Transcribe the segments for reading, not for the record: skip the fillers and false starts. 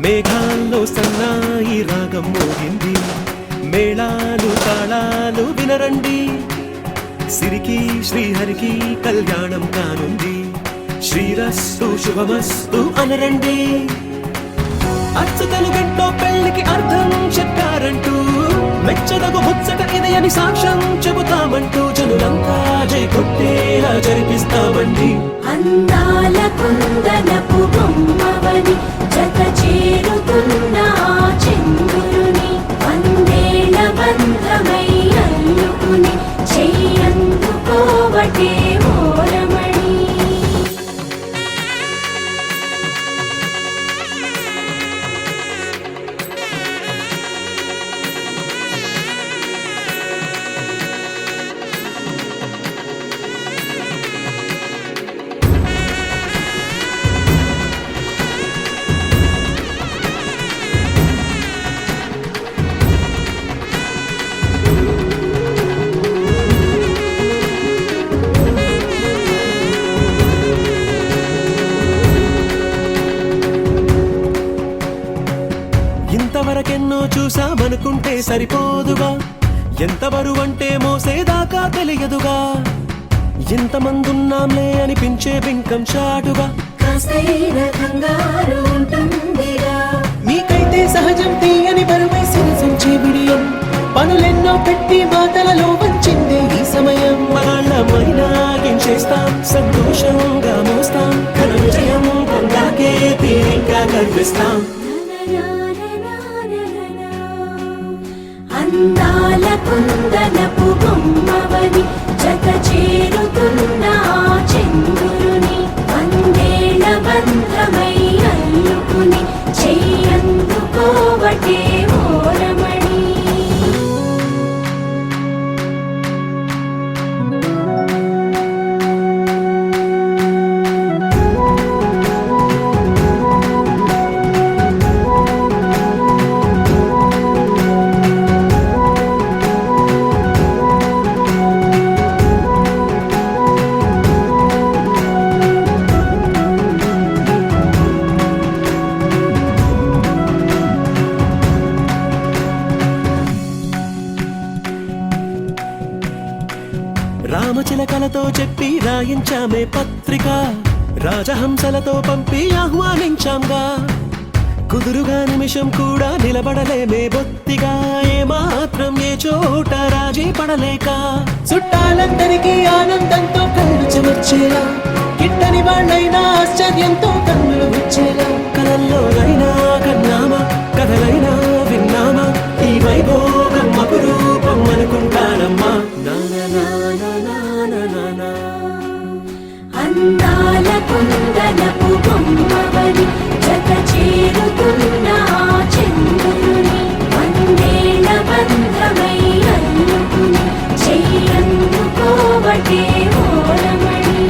మేఘాల్లో సన్నాయి రాగం మోగింది, మేళాలు తాళాలు వినరండి, సిరికి శ్రీహరికి కళ్యాణం కానుంది, శ్రీరస్తు శుభమస్తు అనరండి. అచ్చతలు గంటో పెళ్లికి అర్థం చెప్పారంటూ, మెచ్చదగు ముచ్చట ఇది అని సాక్ష్యం చెబుతామంటూ, జనులంతా జై కొట్టేలా జరిపిస్తామండి. అందాల కుందనపు బొమ్మవని జత చేరుతున్న చంద్రుని, వందేళ్ల బంధమై అల్లుకుని చెయ్యందుకోవటే ఓరమణి. ఇంతవరకెన్నో చూసామనుకుంటే సరిపోదుగా, ఎంత బరువంటే మోసేదాకా తెలియదుగా, ఇంతమందున్నాంలే అనిపించే బింకం చాటుగా, కాస్తైన కంగారు ఉంటుందిగా. మీకైతే సహజం తీయని బరువై సిరిసంచే బిడియం, పనులెన్నో పెట్టి మాటలలో వంచిందే ఈ సమయం. మగాళ్ళమైనా ఏం చేస్తాం, సంతోషంగా మోస్తాం, ఘన విజయం పొందాకే తీరిగ్గా కనిపిస్తాం. అందాల కుందనపు బొమ్మవని జత చేరుతున్న చంద్రుని, వందేళ్ల బంధమై అల్లుకుని చెయ్యందుకోవటే ఓరమణి. రామచిలకలతో చెప్పి రాయించామే పత్రిక, రాజహంసలతో పంపి ఆహ్వానించాంగా, కుదురుగా నిమిషం కూడా నిలబడలేమే బొత్తిగా, ఏ మాత్రం ఏ చోట రాజీ పడలేక, చుట్టాలందరికీ ఆనందంతో కళ్ళు చెమర్చేలా, గిట్టని వాళ్ళైనా ఆశ్చర్యంతో కన్నులు వచ్చేలా, కలల్లోనైనా కన్నామా కథలైనా విన్నామా, ఈ వైభోగం అపురూపం అనుకుంటానమ్మా. అందాల కుందనపు బొమ్మవని జత చేరుతున్న చంద్రుని, వందేళ్ల బంధమై అల్లుకుని చెయ్యందుకోవటే ఓరమణి.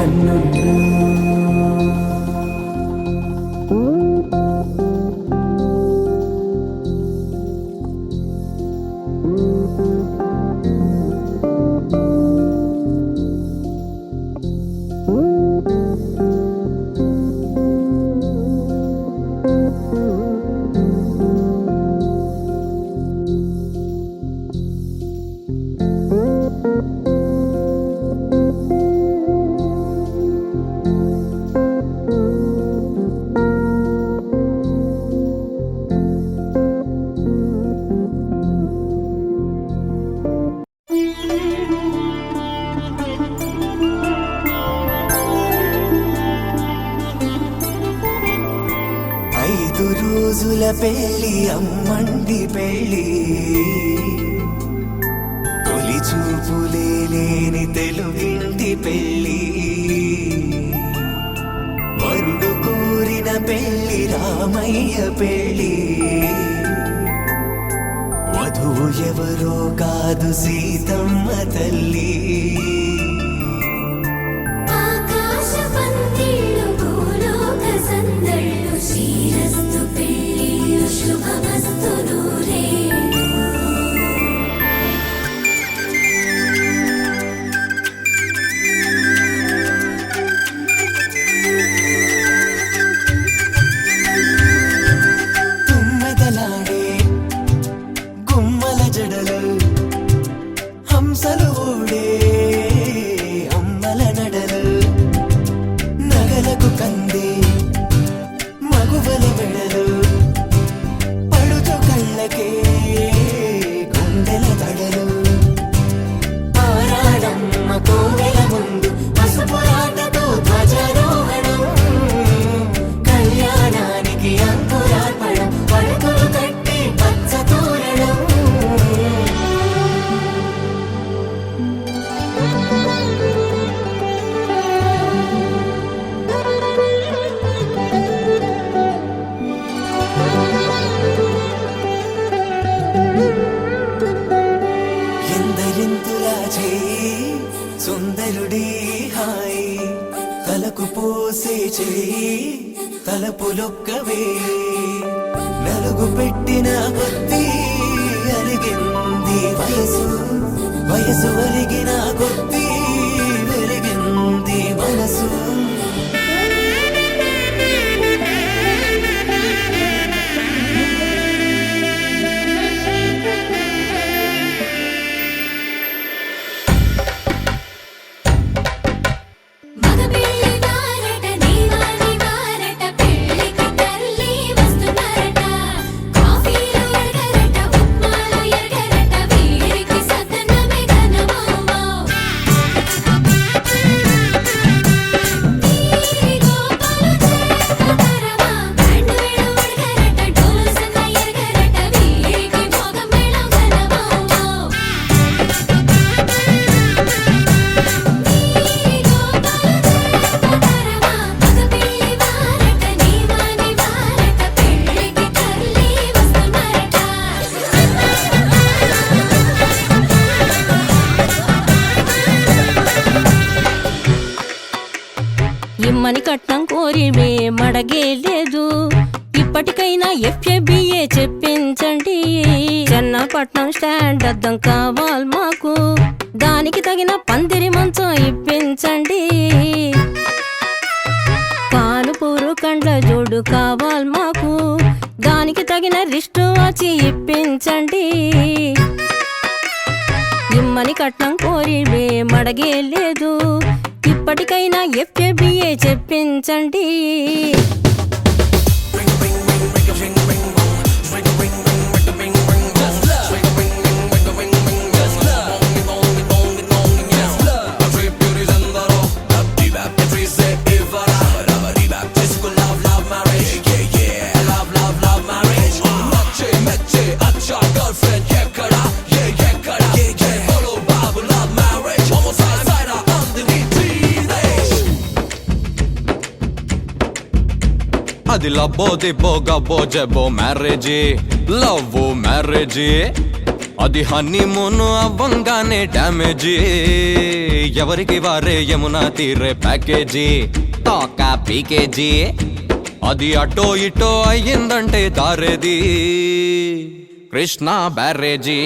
కన్నుల్లో. 5 రోజుల పెళ్ళి అమ్మండి పెళ్ళి తొలి చూపులే లేని తెలుగింటి పెళ్ళి వరుడు కోరిన పెళ్ళి రామయ్య పెళ్ళి వధువు ఎవరో కాదు సీతమ్మ తల్లి ఆకాశ పందిళ్ళు భూలోక సందళ్ళు శ్రీరస్తు పెళ్ళిళ్ళు శుభమస్తు నూరే తుమ్మెదలాడే గుమ్మల జడలు హంసలు ఊడే అమ్మల నడలు నగలకు కంది మగువల మెడలు పడుచు కళ్ళకే గుండెల దడలు ఆరాడమ్మ కోవెల ముందు పసుపురాటతో ధ్వజారోహణం కళ్యాణానికి అంకురార్పణం పడుకులు కట్టి పచ్చ తోరణం ఎందరింతులా చేయి సుందరుడి హాయి తలకు పోసే చేయి తలపులొక్కవే నలుగు పెట్టిన కొద్దీ అలిగింది వయసు వయసు అలిగిన కొద్దీ వెలిగింది మనసు మగ పెళ్ళి వారట నీవాని వారట పెళ్ళికి తల్లి వస్తున్నారట కాఫీలు ఎరగరట ఉప్మాలు ఎరగరట వీరికి సతనమే ఘనమౌమౌ ఈ గోపాలు చేతరమా బ్యాండ్ వేళ ఉడగరట డోలు సన్న ఎరగరట వీరికి మోగమేళం ఘనమౌమౌ ఇమ్మని కట్నం కోరివే మడగే లేదు ఇప్పటికైనా FABA చెప్పించండి చెన్నపట్నం స్టాండ్ అద్దం కావాలి మాకు దానికి తగిన పందిరి మంచం ఇప్పించండి కానుపూరు కండ్ల జోడు కావాలి మాకు దానికి తగిన రిస్టు వాచి ఇప్పించండి ఇమ్మని కట్నం కోరివే మడగే లేదు ఇప్పటికైనా FABA చెప్పించండి అది లబ్బో దిబ్బో గబ్బో జబ్బో మ్యారేజీ లవ్ మ్యారేజీ అది హనీమూన్ అవ్వంగానే డ్యామేజీ, ఎవరికి వారే యమునా తీరే ప్యాకేజీ, తోకా పీకేజీ. అది అటో ఇటో అయ్యిందంటే దారేది కృష్ణా బ్యారేజీ.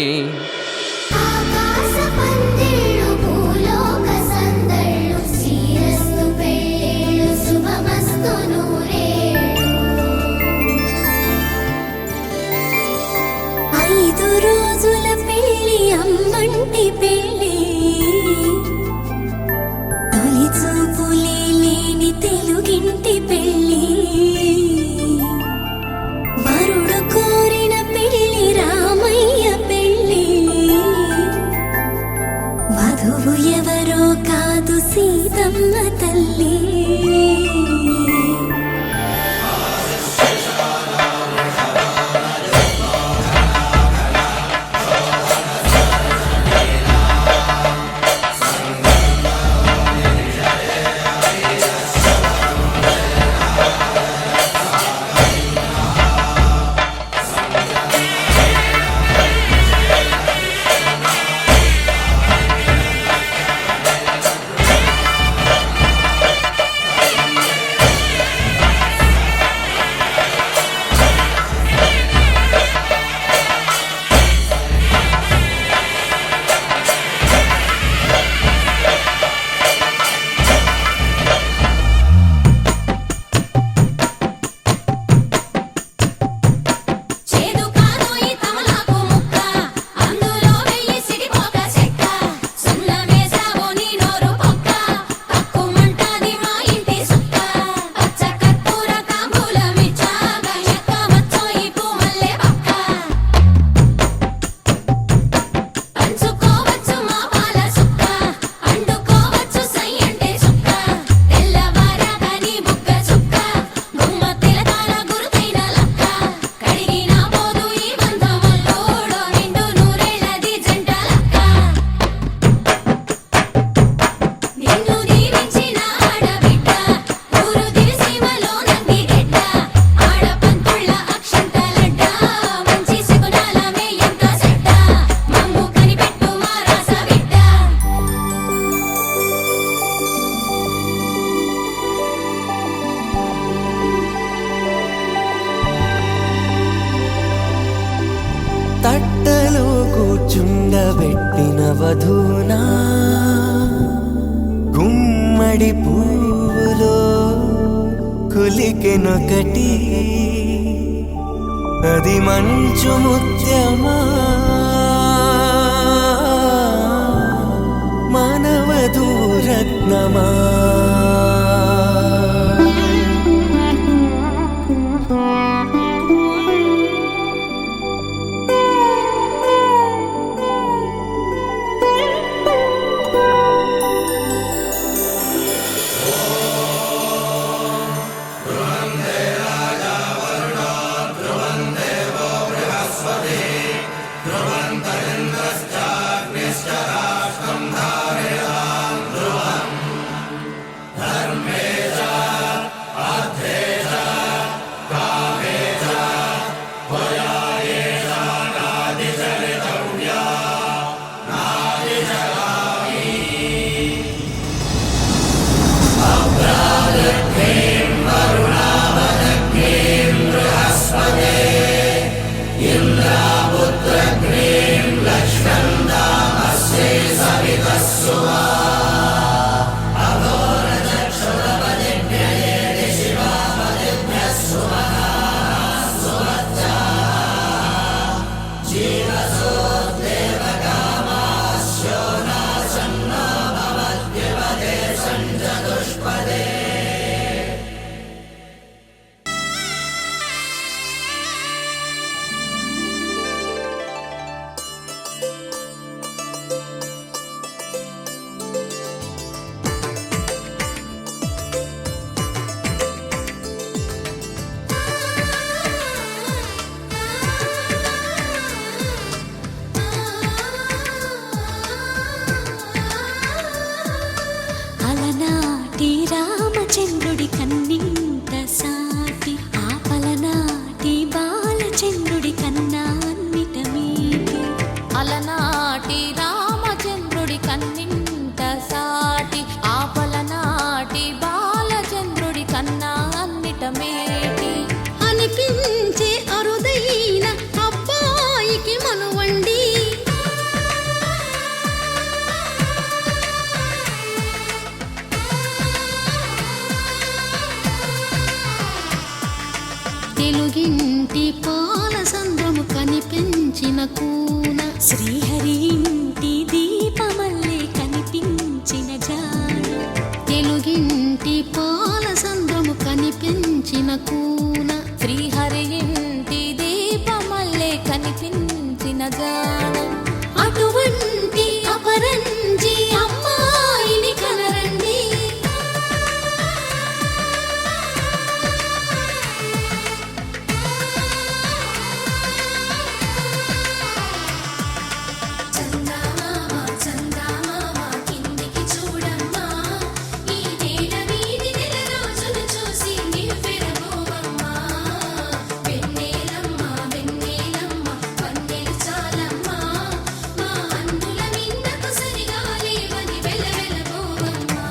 ఆకాశ పందిళ్ళు భూలోక సందళ్ళు శ్రీరస్తు పెళ్ళిళ్ళు శుభమస్తు నూరేళ్ళు. 5 రోజుల పెళ్ళి అమ్మంటి పెళ్ళి, తొలి చూపులే లేని తెలుగింటి పెళ్ళి, వరుడు కోరిన పెళ్ళి రామయ్య పెళ్ళి, వధువు ఎవరో కాదు సీతమ్మ తల్లి. చేదు కాదు ఈ తమలాకు ముక్క, అందులో వెయ్యి సిడిపోక చెక్క, సున్నమేసావు నీ నోరు పొక్క, తక్కుమంటది మా ఇంటి సుక్క, పచ్చ కర్పూర తాంబూలమిచ్చాక ఎక్క వచ్చో ఈ పూమల్లె పక్క, పంచుకోవచ్చు మా పాల సుక్క, అండుకోవచ్చు సై అంటే సుక్క, తెల్లవారాక నీ బుగ్గ చుక్క, గుమ్మ తిలకాల గురుతైన లక్క, కడిగినా పోదు ఈ బంధమల్లోడో నిండు నూరేళ్ళది జంట లక్క. నిన్ను దీవించిన ఆడబిడ్డ, ఊరు దివిసీమలో నంది గెడ్డ, ఆడపంతుళ్ళ అక్షంతలడ్డ, మంచి శకునాల మేయంత చెడ్డ, మమ్ము కనిపెట్టు మా రాస బిడ్డ. తట్టలో కూర్చుండబెట్టిన వధూనా, గుమ్మడి పువ్వులో కులికెనొకటి, అది మంచు ముత్యమా మానవధూరత్నమా. అలనాటి రామ అర్థమేటి అనిపించే అరుదైన అబ్బాయికి మనువండి తెలుగింటి పాల సంద్రము కనిపించిన కూన శ్రీహరి ఇంటి దీపమల్లే కనిపించిన జాన తెలుగింటి పాల సంద్రము కనిపించిన కూన శ్రీహరి ఇంటి దీపమల్లే కనిపించిన జాన అటువంటి అపరంజి అమ్మాయిని కనరండి చందమామ చందమామ కిందికి చూడమ్మా ఈ నేల వీధి నెల రోజులు చూసి నివ్వెరబోవమ్మా వెన్నెలమ్మ వెన్నెలమ్మ వన్నెలు చాలమ్మా మా అందుల మిన్నకు సరిగా లేవని వెలవెలబోవమ్మా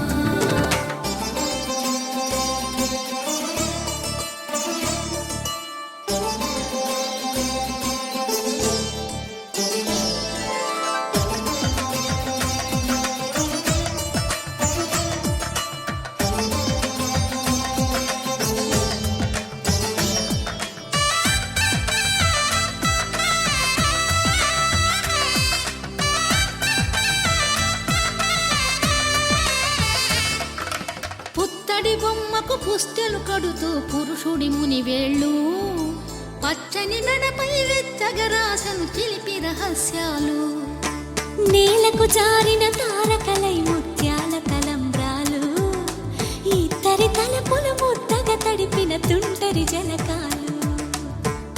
పుత్తడి బొమ్మకు పుస్తెలు కడుతూ పురుషుడి ముని వేళ్ళు పచ్చని నడపై వెచ్చగరాసను చిలిపి రహస్యాలు నేలకు జారిన తారకలై ముత్యాల తలంబ్రాలు ఇద్దరి తలపులు ముద్దగా తడిపిన తుంటరి జలకాలు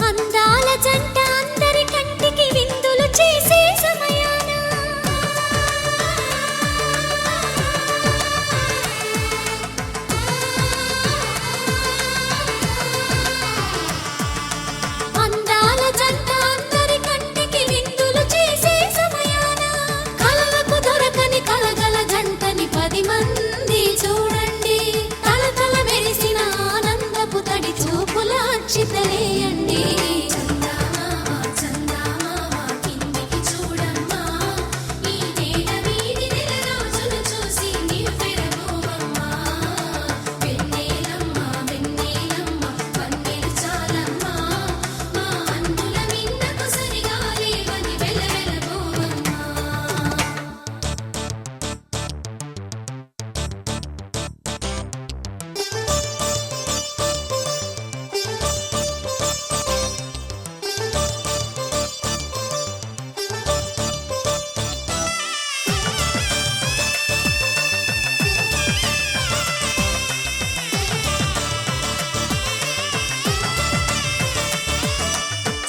అందాల జంట అందరి కంటికి విందులు చేసే సమయాన అందాల జంట అందరి కంటికి విందులు చేసే సమయాన కలలకు దొరకని కలగల జంటని 10 మంది చూడండి తలతల మెరిసిన ఆనందపు తడి చూపుల అక్షితలేయండి చందమామ చందమామ కిందికి చూడమ్మా ఈ నేల వీధి నెల రోజులు చూసి నివ్వెరబోవమ్మా వెన్నెలమ్మ వెన్నెలమ్మ వన్నెలు చాలమ్మా మా అందుల మిన్నకు సరిగా లేవని వెలవెలబోవమ్మా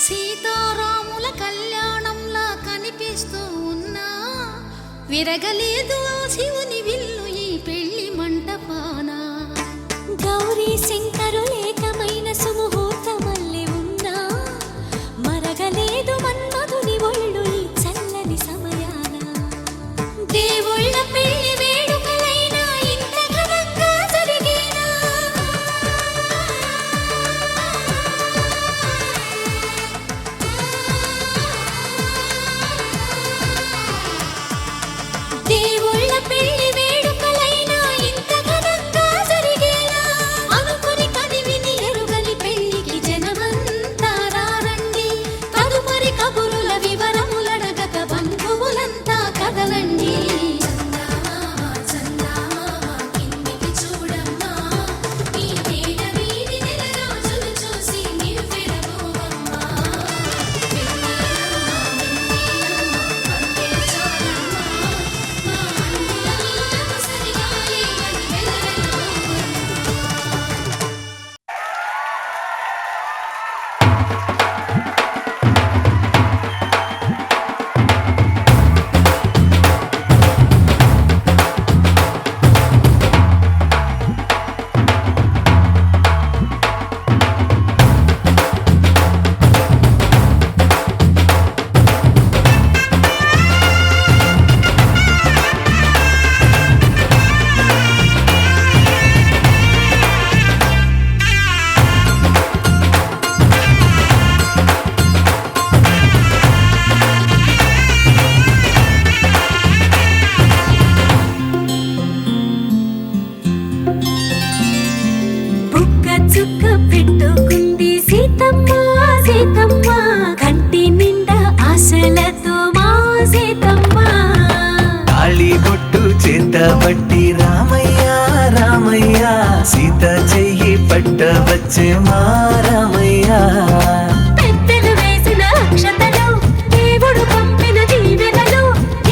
సీతారాముల కళ్యాణంలా కనిపిస్తూ ఉన్నా విరగలేదు ఆ శివుని విల్లు ఈ పెళ్లి మంటపాన గౌరీ శంకరులేకమైన సుముహూర్తమల్లె ఉన్నా మరగలేదు మన్మధుని ఒళ్ళు ఈ చల్లని సమయాన దేవుళ్ళ పెళ్లి వేడుకలైనా ఇంత ఘనంగా జరిగేనా దేవుళ్ళ పెళ్లి పెట్టుకుంది సీతమ్మ సీతమ్మ కంటి నిండా ఆశలతో మా సీతమ్మ తాళి బొట్టు చేత పట్టి రామయ్య రామయ్య సీత చెయ్యి పట్ట వచ్చే మా రామయ్య పెద్దలు వేసిన అక్షతలు దేవుడు పంపిన దీవెనలు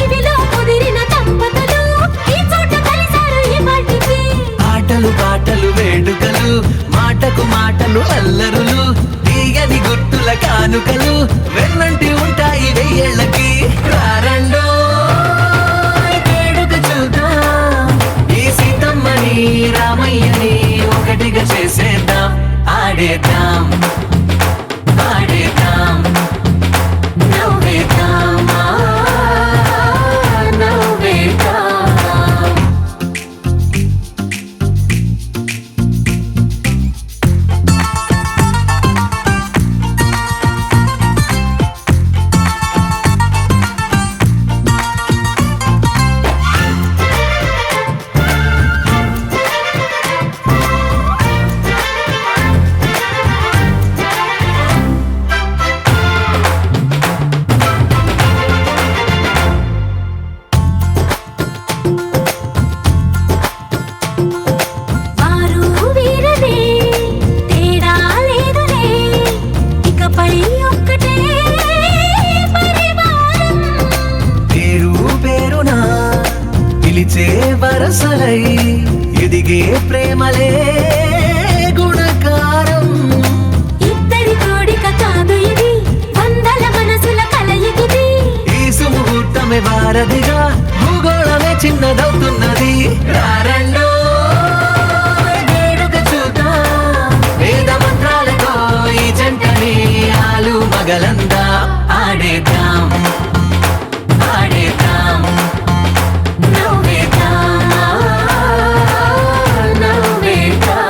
ఇవిలో కుదిరిన దంపతులు ఈ చోట కలిసారు ఈ మాటికి ఆటలు పాటలు వేడుకలు మాటకు మాటలు అల్లరులు తీయని గుర్తుల కానుకలు వెన్నంటి ఉంటాయి వెయ్యేళ్ళకి రారండో వేడుక చూద్దాం ఈ సీతమ్మని రామయ్యని ఒకటిగా చేసేద్దాం ఆడేద్దాం ఆడేద్దాం నవ్వేద్దాం నవ్వేద్దాం వారు వీరలే తేడా లేదులే ఇకపై ఒక్కటే పరివారం పేరు పేరునా పిలిచే వరసలై ఎదిగే ప్రేమలే గుణకారం ఇద్దరి కోడిక కాదు ఇది వందల మనసుల కలయికిది ఈ సుముహూర్తమే వారధిగా భూగోళమే చిన్నదవుతున్నది రారండో వేడుక చూద్దాం వేద మంత్రాలతో ఈ జంటని ఆలు మగలందా ఆడేద్దాం ఆడేద్దాం నవ్వేద్దాం నవ్వేద్దాం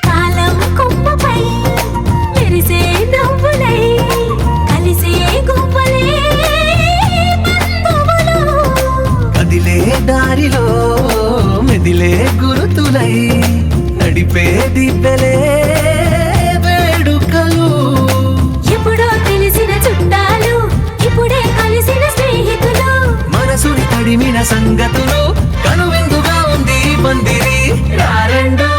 కాలం కొమ్మపై మెరిసే నవ్వులై కలిసే గువ్వలే బంధువులు కదిలే దారిలో మెదిలే గురుతులై నడిపే దిబ్బెలే వేడుకలు ఎప్పుడో తెలిసిన చుట్టాలు ఇప్పుడే కలిసిన స్నేహితులు మనసుని తడిమిన సంగతులు కనువిందుగా ఉంది ఈ పందిరి రారండో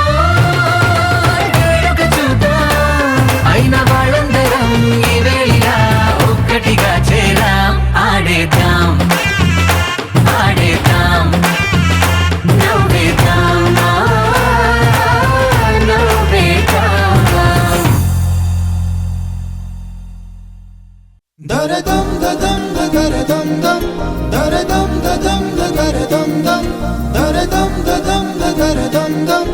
వేడుక చూద్దాం అయిన వాళ్ళందరం ఈ వేళ ఒక్కటిగా చేరాం ఆడేద్దాం ఆడేద్దాం నవ్వేద్దాం నవ్వేద్దాం దరదం దదం దరదం దం దరదం దదం దరదం దం దరదం దదం దరదం దం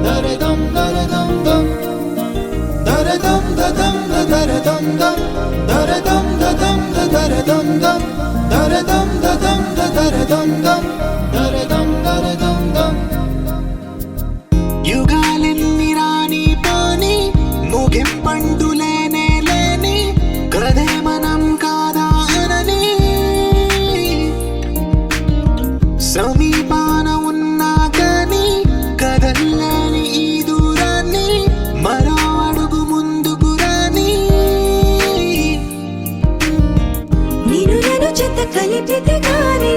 దరదం దరదం దం దరదం దదం దరదం దం దరదం దదం దరదం దం దరదం దదం దరదం దం దరదం దరదం దం యుగాలెన్ని రాని పోని ముగింపండు లేనే లేని కదే మనం కాదా అనని సమీపాన ఉన్నా కానీ కదల్లని ఈ దూరాన్ని మరో అడుగు ముందుకు రాని నిన్ను నన్ను చెత్త కలిపితే గాని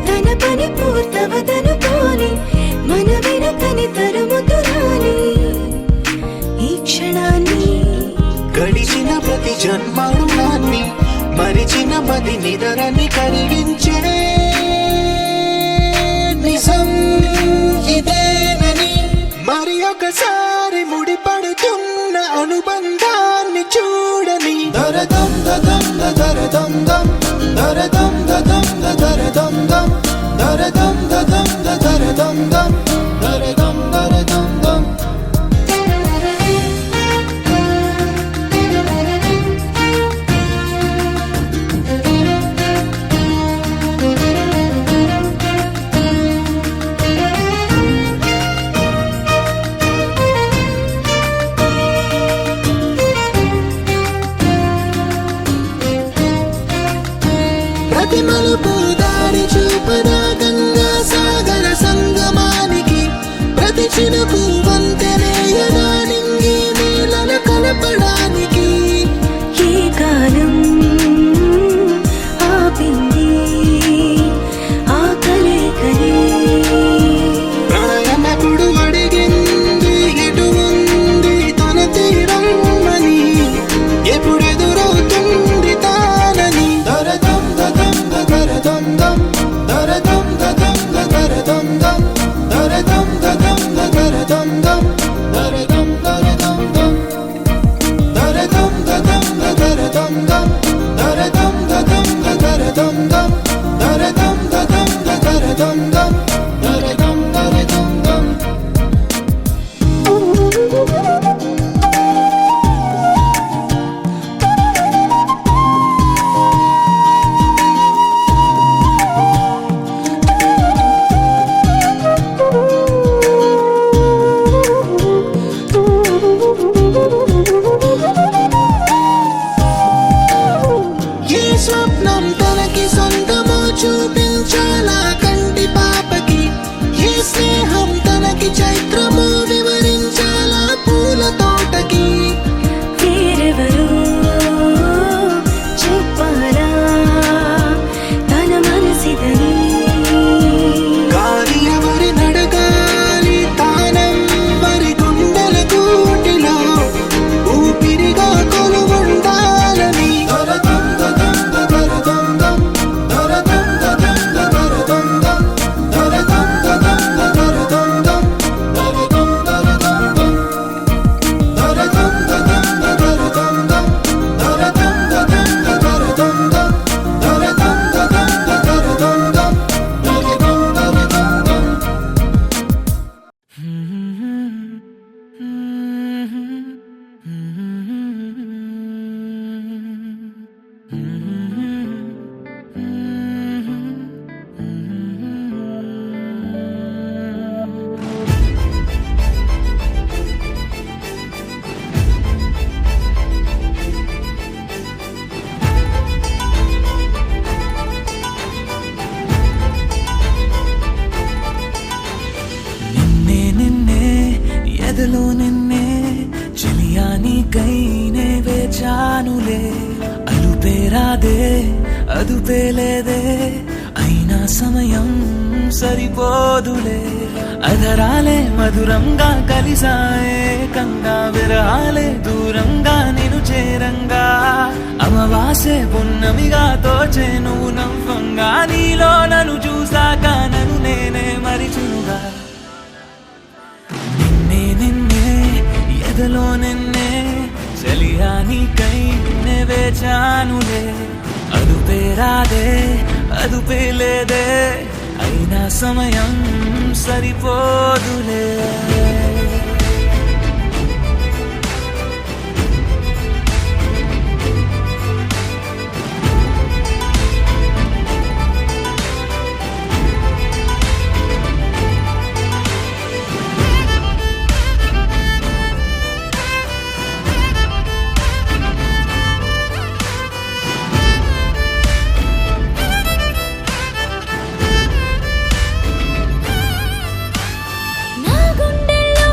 తన పని పూర్తవదనుకోని మన వెనకని తరుముతురాని ఈ క్షణాన్ని గడిచిన ప్రతి జన్మరుణాన్ని మరిచిన మది నిదరని కరిగించే నిజం ఇదేనని మరి ఒకసారి ముడిపడుతున్న అనుబంధాన్ని చూడని దరదం దదం దరదం దం దరదం దదం దరదం దం దరదం దదం దరదం దం దరదం దరదం దం ప్రతి మలుపు దారి చూపదా గంగా సాగర సంగమానికి ప్రతి చినుకు వంతెనేయదా నింగి నీళ్ళ కలపడానికి ఏ కాలం ఆపింది ఆ కలయికని ప్రాణమప్పుడు అడిగింది ఎటు ఉంది తన తీరమ్మని ఎప్పుడెదురవుతుంది తానని దరదం దదం దరదం దం దరదం దదం దరదం దం దరదం దదం దరదం దం దరదం దరదం దం దరదం దదం దరదం దం దరదం దదం దరదం దం దరదం దదం దరదం దం దరదం దరదం దం ఏ స్వప్నం తనకి సొంతమో చూపించాలా కంటి పాపకి ఏ స్నేహం తనకి చైత్రమో వివరించాలా పూల తోటకి వేరెవరో చెప్పాలా తన మనసిదని గాలి ఎవరి నడగాలి తానం వరి గుండెల కూటిలో ఊపిరిగా కొలువుండాలని దరదం దదం దరదం దం దరదం దదం దరదం దం దరదం దదం దరదం దం దరదం దరదం దం దరదం దదం దరదం దం దరదం దదం దరదం దం దరదం దదం దరదం దం దరదం దరదం దం నిన్నే నిన్నే ఎదలో నిన్నే చెలియానికై నే వేచానులే అలుపేరాదే అదుపేలేదే అయినా సమయం సరిపోదులే అధరాలే మధురంగా కలిసాయే కంగా విరహాలే దూరంగా నిను చేరంగా అమవాసే పున్నమిగా తోచే నువ్వు నవ్వంగా నీలో నన్ను చూసాక నన్ను నేనే మరిచునుగా నిన్నే నిన్నే ఎదలో నిన్నే చలియానికై నే వేచానులే అదుపేరాదే అదుపేలేదే అయినా సమయం సరిపోదులే నా గుండెల్లో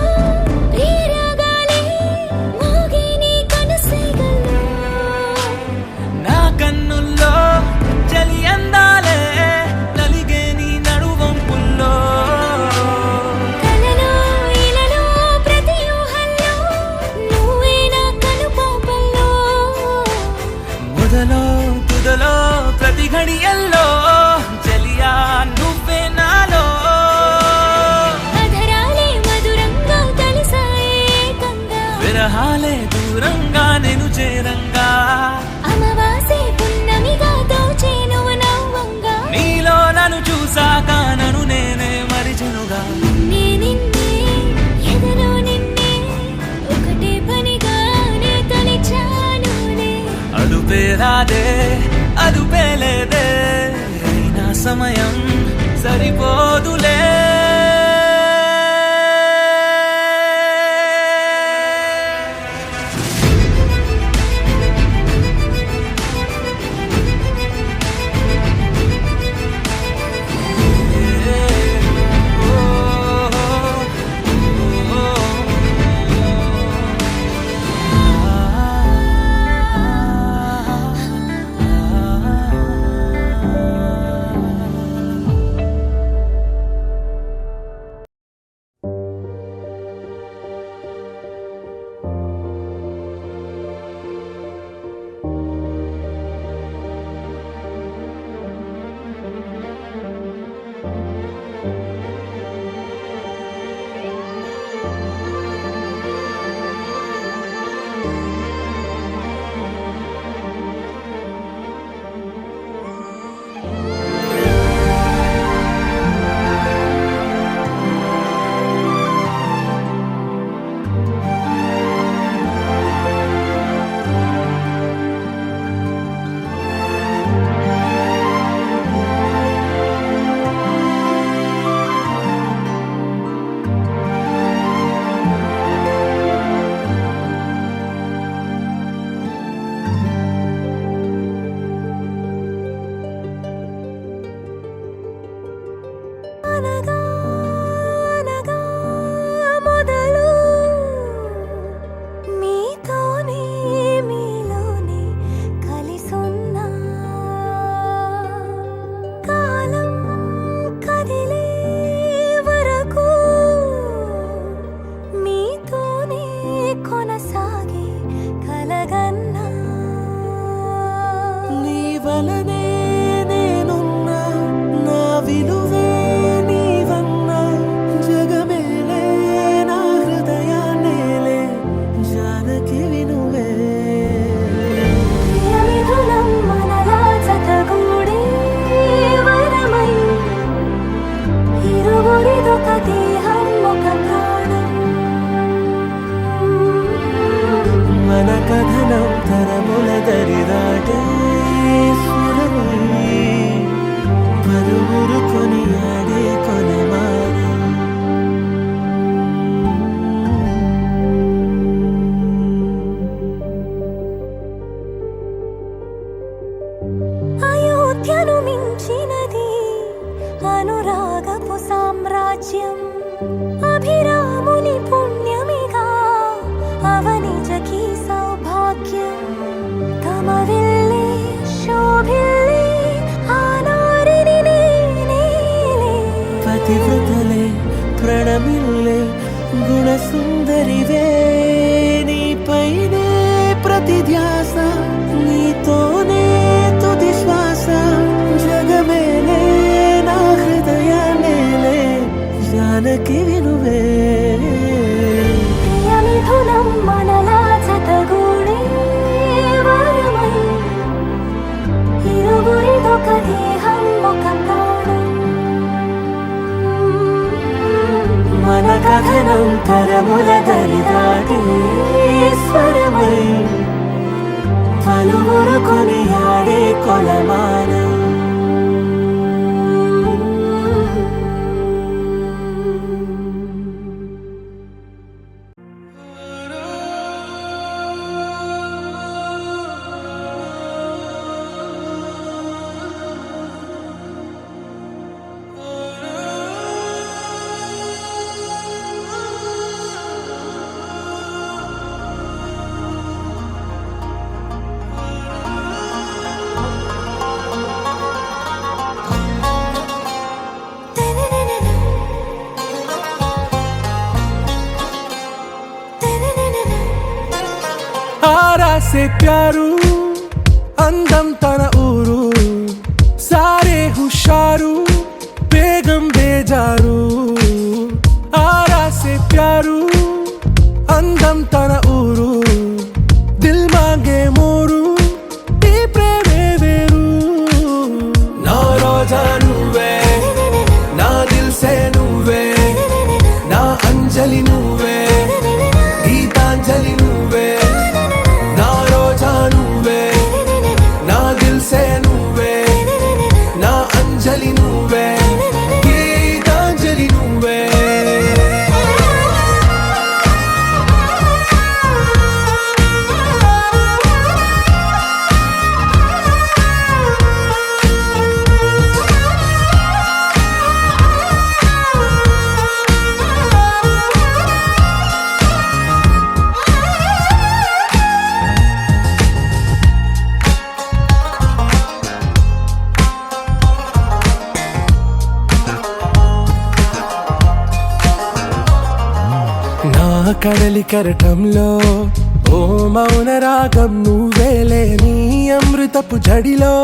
ఈ రాగాలే మోగే నీ కనుసైగల్లో నా కన్నుల్లో చలి అందాలే నలిగే నీ నడువంపుల్లో కలలో ఇలలో ప్రతి ఊహల్లో నువ్వే నా కనుపాపల్లో మొదలో తుదలో ప్రతి ఘడియల్లో చలియా నువ్వే నాలో అధరాలే మధురంగా కలిసాయే కంగా విరహాలే దూరంగా నేను చేరంగా అమవాసే పున్నమిగా దోచే నువ్వు నవ్వంగా నీలో నన్ను చూసాక నన్ను నేనే మరిచునుగా నిన్నే నిన్నే ఎదలో నిన్నే ఒకటే పనిగా నే తలిచానులే అదుపేరాదే అదుపేలేదే అయినా సమయం సరిపోదులే కలగన్నా నీ వలనే నేనున్నా నా విలువే నీవన్నా జగమేలే నా హృదయాన్నేలే జానకి వినువే ప్రియమిథునం మనలా జతగూడే వరమై ఇరువురిదొక దేహం ఒక ప్రాణం మన కథనం తరముల దరిదాటే స్వరమై పలువురు కొనియాడే కొలమానం అయోధ్యను మించినది అనురాగపు సామ్రాజ్యం అభిరాముని పుణ్యమిగా అవనిజకి సౌభాగ్యం తమ విల్లే శోభిల్లే ఆనారిని నేనేలే పతివ్రతలే ప్రణమిల్లే గుణసుందరివే నీపైనే ప్రతి ధ్యాస నీతోనే తుది శ్వాస జగమేలే నా హృదయాన్నేలే జానకి వినువే ప్రియమిథునం మనలా జతగూడే వరమై ఇరువురిదొక దేహం ఒక ప్రాణం మన కథనం తరముల దరిదాటే స్వరమై పలువురు కొనియాడే కొలమానం आरा से प्यारू अंदम तन ऊरू सारे हुशारू बेगम बेजारू आरा से प्यारू अंदम तन ऊरू दिल मांगे मोरू ती प्रेमे वेरू ना रोजा नुवे ना दिल से नुवे ना अंजलि नुवे गीतांजलि नुवे ना रोजा नुवे ना दिल से नुवे ना अंजलि नुवे गीतांजलि नुवे కడలి కరటంలో ఓ మౌన రాగం నువ్వేలే నీ అమృతపు జడిలో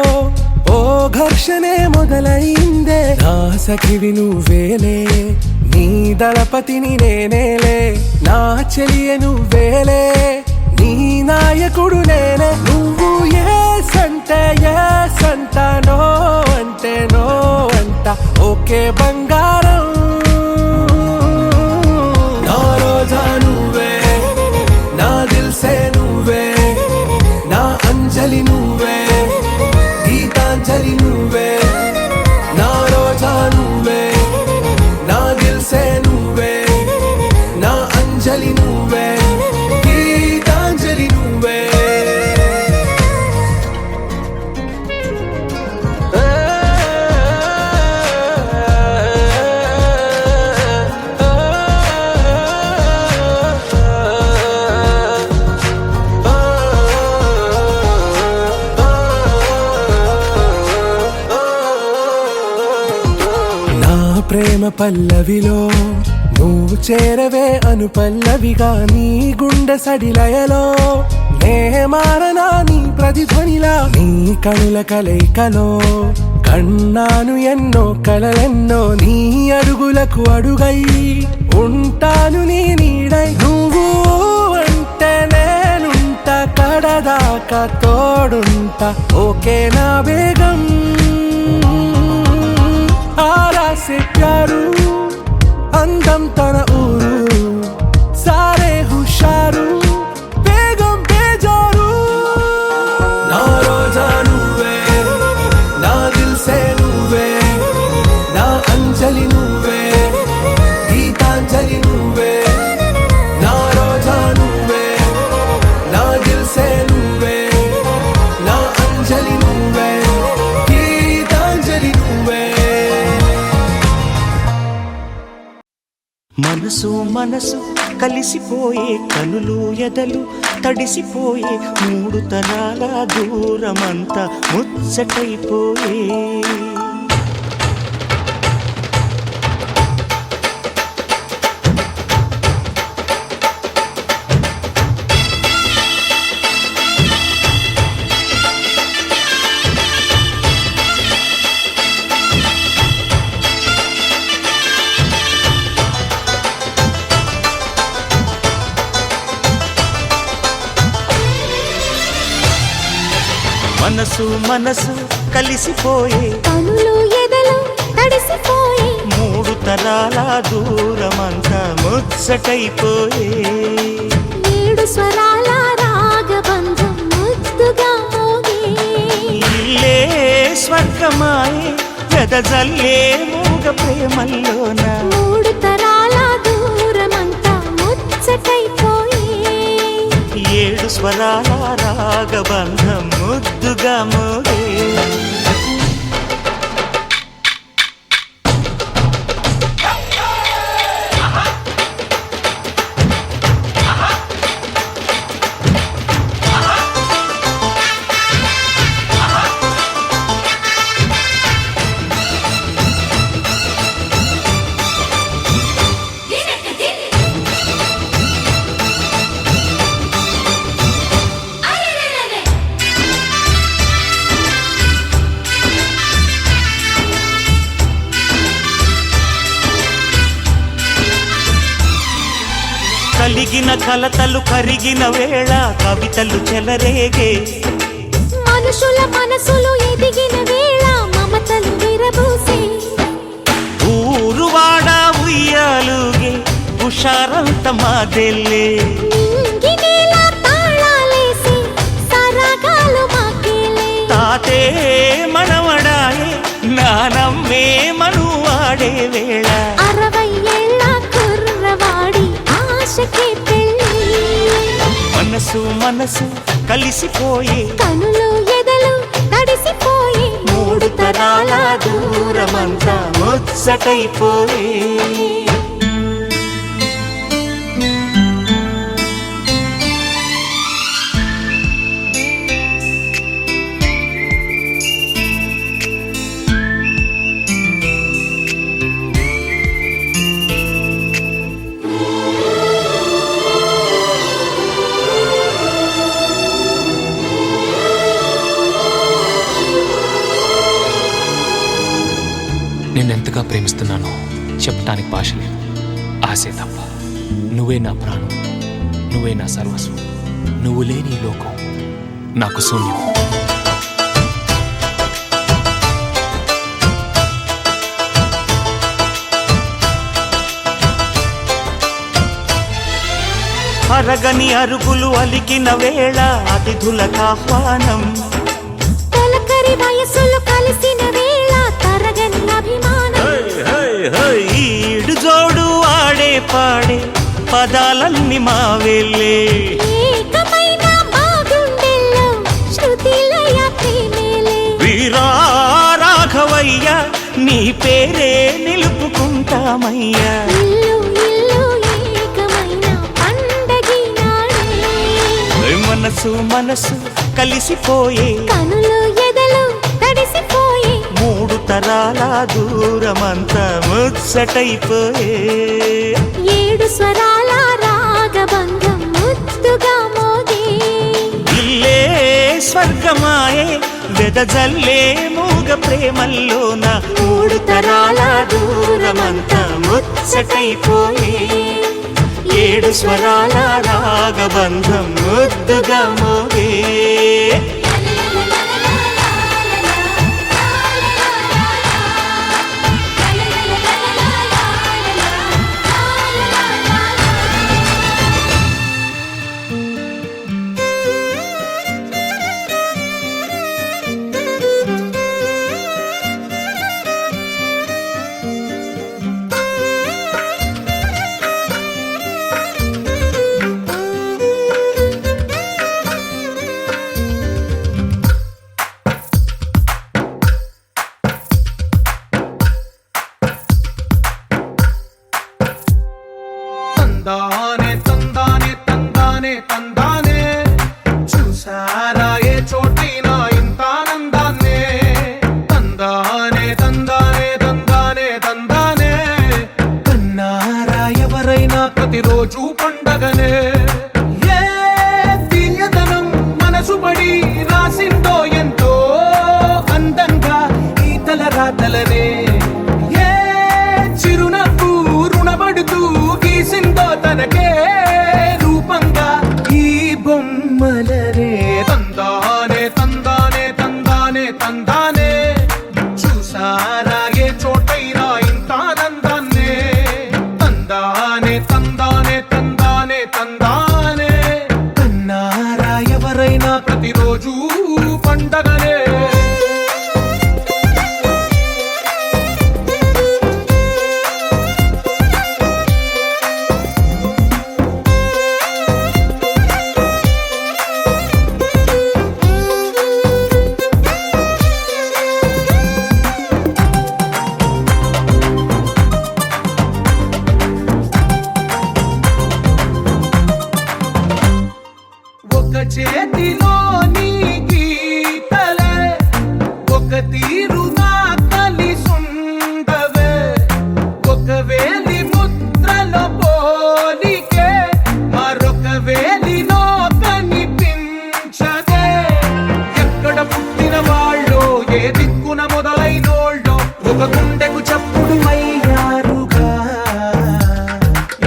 ఓ ఘర్షణే మొదలైందే నా సఖివి నువ్వేలే నీ దళపతిని నేనేలే నా చెలియ నువ్వేలే నీ నాయకుడు నేనే నువ్వు ఏ సంట నో అంటే నో అంట ఓకే బంగారం నా రోజా నువ్వే నా దిల్ సే నువ్వే నా అంజలి నువ్వే గీతాంజలి నువ్వే నా రోజా నువ్వే నా దిల్ సే నువ్వే నా అంజలి నువ్వే గీతాంజలి నువ్వే ప్రేమ పల్లవిలో నువ్వు చేరవే అను పల్లవిగా నీ గుండె సడిలయలో నే నీ కనుల కలయికలో కన్నాను ఎన్నో కలలెన్నో నీ అడుగులకు అడుగై ఉంటాను నీ నీడై నువ్వు అంటే నేనుంట కడదాకా తోడుంట ఓకే నా బేగం ఆరా సే ప్యారు అందం తన ఊరు సారే హుషారు బేగం బేజారు నా రోజా నువ్వే నా దిల్ సే నువ్వే నా అంజలి నువ్వే గీతాంజలి నువ్వే నా రోజా నువ్వే నా దిల్ సే నువ్వే నా అంజలి నువ్వే గీతాంజలి నువ్వే మనసు మనసు కలిసిపోయే కనులు ఎదలు తడిసిపోయే మూడు తరాల దూరమంతా ముచ్చటైపోయే మనసు మనసు కలిసిపోయే కనులు ఎదలు తడిసిపోయి మూడు తరాల దూరమంతా ముచ్చటైపోయే ఏడు స్వరాల రాగబంధం ముద్దుగా మోగే ఇల్లే స్వర్గమాయే ఎదజల్లే మూగ ప్రేమల్లోన మూడు తరాల దూరమంతా ముచ్చటైపోయి ఏడు స్వరాల రాగబంధం ముద్దుగా మోగే కలిగిన కలతలు కరిగిన వేళ కవితలు చెలరేగే మనుషుల మనసులు ఎదిగిన వేళ మమతలు విరబూసే ఊరువాడ ఉయ్యాలుగే హుషారంత మాదెల్లే నింగినేల తాళాలేసి సరాగాలు మాకేలే తాతే మనవడాయే నానమ్మే మనువాడే వేళ 60 ఏళ్ల కుర్రవాడి ఆశకే పెళ్ళి మనసు మనసు కలిసిపోయే కనులు ఎదలు తడిసిపోయి మూడు తరాల దూరమంతా ముచ్చటైపోయే నిన్నెంతగా ప్రేమిస్తున్నానో చెప్పడానికి భాష లేదు. ఆశే తప్ప. నువ్వే నా ప్రాణం, నువ్వే నా సర్వస్వం. నువ్వు లేని ఈ లోకం నాకు శూన్యం. అరగని అరుగులు అలికిన వేళ అతిథులకు ఆహ్వానం తొలకరి వయసులు కలిసిన వేళ తరగని అభిమానం ఈడు జోడు ఆడే పాడే పదాలన్నీ మావేలే ఏకమైన మా గుండెల్లో శృతిలయ ప్రేమేలే వీరా రాఘవయ్య నీ పేరే నిలుపుకుంటామయ్యా ఇల్లు ఇల్లు ఏకమైన పండగి నాడే మనసు మనసు కలిసిపోయే కనులు ఎదలు తడిసిపోయి మూడు తరాల దూరమంతా ముచ్చటైపోయే ఏడు స్వరాల రాగబంధం ముద్దుగా మోగే ఇల్లే స్వర్గమాయే వెదజల్లే మూగ ప్రేమల్లోన మూడు తరాల దూరమంతా ముచ్చటైపోయే ఏడు స్వరాల రాగబంధం ముద్దుగా మోగే తందానే తందానే తందానే తందానే చూసారా ఏ చోటైనా ఇంత ఆనందాన్నే తందానే తందానే తందానే తందానే కన్నారా ఎవరైనా ప్రతిరోజు పండగనే ఏ తీయదనం మనసు పడి రాసిందో ఎంతో అందంగా ఈ తల రాతలనే ఏ చిరునవ్వు రుణపడుతూ గీసిందో తనకే రూపంగా ఈ బొమ్మలనే తందానే తందానే తందానే తందానే చూసారా ఏ చోటైనా ఇంత ఆనందాన్నే తందానే తందానే తందానే తందానే కన్నారా ఎవరైనా ప్రతిరోజు పండగనే ఒక చేతిలోని గీతలే ఒక తీరుగా కలిసుండవే ఒక వేలి ముద్రలో పోలికే మరొక వేలిలో కనిపించదే ఎక్కడ పుట్టిన వాళ్ళో ఏ దిక్కున మొదలైనోళ్ళో ఒక గుండెకు చప్పుడు అయ్యారుగా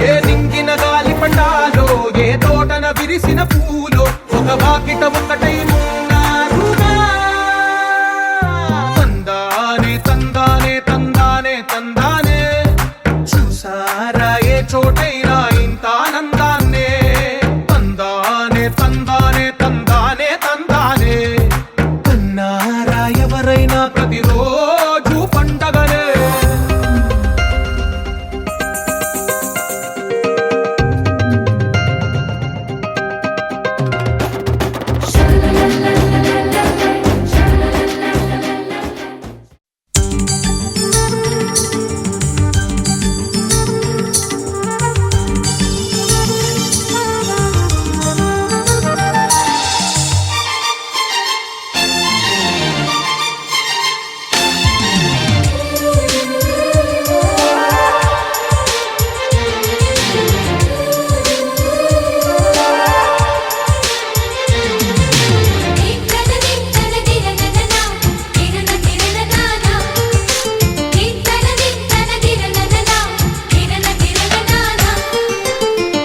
ఏ నింగిన గాలి పటాలో ఏ తోటన విరిసిన పూలో ఒక వాకిట ఒకటై ఉన్నారుగా తందానే తందానే తందానే తందానే చూసారా ఏ చోటైనా ఇంత ఆనందాన్నే తందానే తందానే తందానే తందానే కన్నారా ఎవరైనా ప్రతిరోజు పండగనే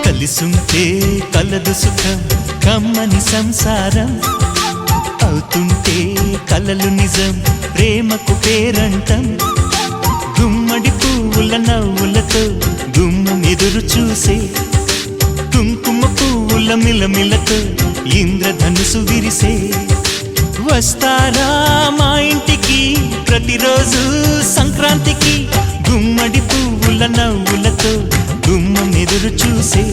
కలిసుంటే కలదు సుఖం కమ్మని సంసారం అవుతుంటే కలలు నిజం ప్రేమకు పేరంటం గుమ్మడి పువ్వుల నవ్వులతో గుమ్మం ఎదురు చూసే కుంకుమ పువ్వుల మిలమిలతో ఇంద్రధనుసు విరిసే వస్తారా మా ఇంటికి ప్రతిరోజు సంక్రాంతికి గుమ్మడి పువ్వుల నవ్వులతో గుమ్మం ఎదురు చూసే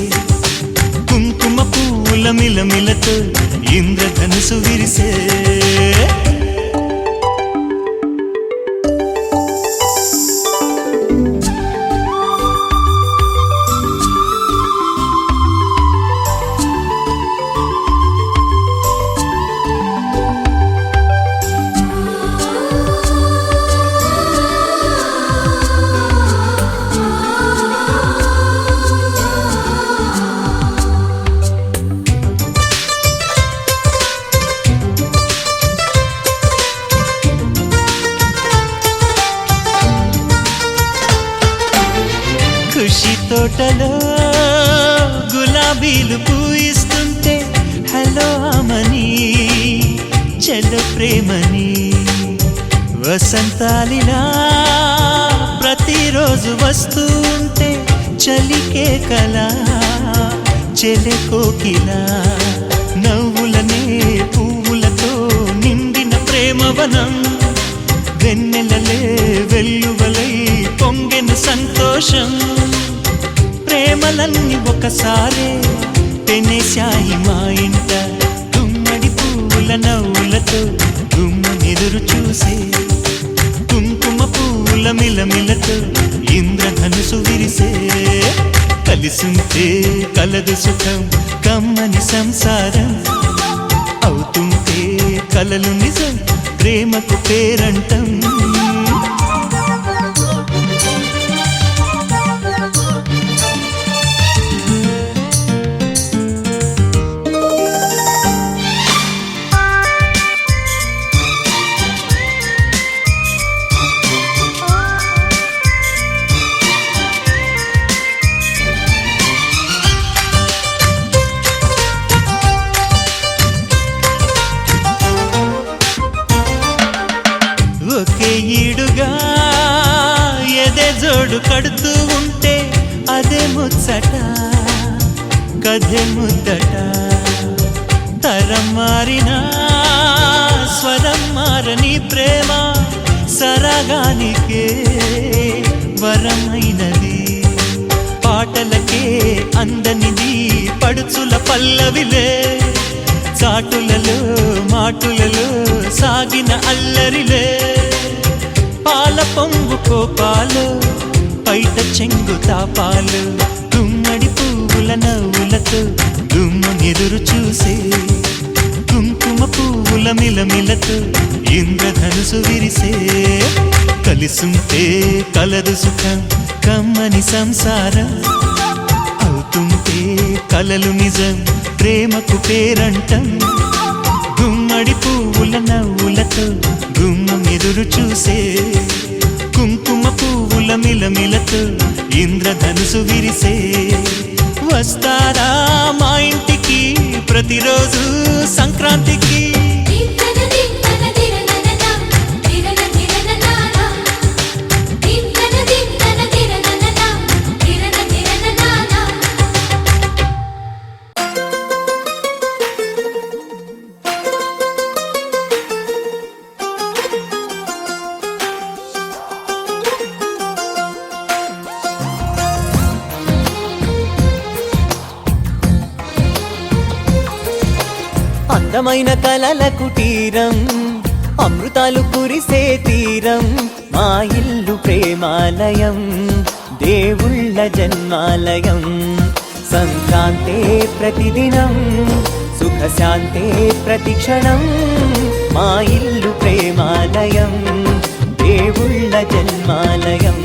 కుంకుమ పువ్వుల మిలమిలతో ఇంద్రధనుసు విరిసే తోటలో గులాబీలు పూయిస్తుంటే హలో అమని చెల్ల ప్రేమని వసంతాలిలా ప్రతిరోజు వస్తూ ఉంటే చలికే కలా చెలె కోకిలా నవ్వులనే పువ్వులతో నిండిన ప్రేమవనం వెన్నెలలే వెల్లువలై పొంగెను సంతోషం ప్రేమలన్నీ ఒకసారే పెనేశాయి మా ఇంట గుమ్మడి పువ్వుల నవ్వులతో గుమ్మనెదురు చూసే కుంకుమ పువ్వుల మిలమిలతో ఇంద్రధనుసు విరిసే కలిసుంటే కలదు సుఖం కమ్మని సంసారం అవుతుంటే కలలు నిజం ప్రేమకు పేరంటం ఒకే ఈడుగా ఎదే జోడు కడుతూ ఉంటే అదే ముచ్చట కథే ముద్దట తరం మారినా స్వరం మారని ప్రేమ సరగానికే వరమైనది పాటలకే అందనిది పడుచుల పల్లవిలే చాటులలో మాటులలో సాగిన అల్లరిలే పాల పొంగు కోపాలు పైట చెంగు తాపాలు గుమ్మడి పువ్వుల నవ్వులతో గుమ్మనెదురు చూసే కుంకుమ పువ్వుల మిలమిలతో ఇంద్రధనుసు విరిసే కలిసుంటే కలదు సుఖం కమ్మని సంసారం అవుతుంటే కలలు నిజం ప్రేమకు పేరంటం గుమ్మడి పువ్వుల నవ్వులతో గుమ్మం ఎదురు చూసే కుంకుమ పువ్వుల మిలమిలతో ఇంద్రధనుసు విరిసే వస్తారా మా ఇంటికి ప్రతిరోజు సంక్రాంతికి దింతన దింతన దిరననన దిరన దిరననాన దింతన దింతన దిరననన దిరన దిరననాన అందమైన కలల కుటీరం అమృతాలు కురిసే తీరం మా ఇల్లు ప్రేమాలయం దేవుళ్ళ జన్మాలయం సంక్రాంతే ప్రతిదినం సుఖశాంతే ప్రతిక్షణం మా ఇల్లు ప్రేమాలయం దేవుళ్ళ జన్మాలయం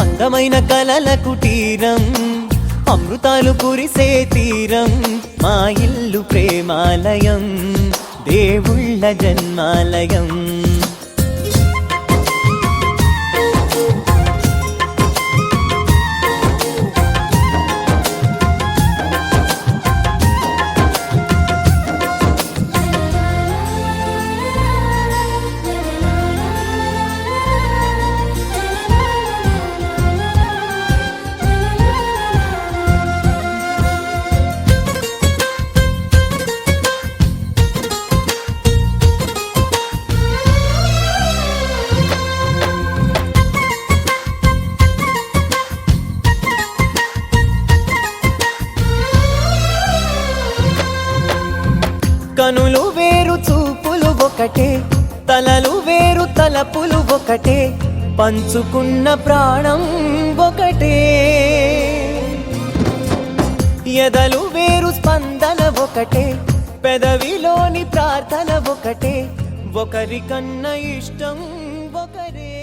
అందమైన కలల కుటీరం అమృతాలు కురిసే తీరం మా ఇల్లు ప్రేమాలయం దేవుళ్ళ జన్మాలయం కనులు వేరు చూపులు ఒకటే తలలు వేరు తలపులు ఒకటే పంచుకున్న ప్రాణం ఒకటే ఎదలు వేరు స్పందన ఒకటే పెదవిలోని ప్రార్థన ఒకటే ఒకరికన్నా ఇష్టం ఒకరే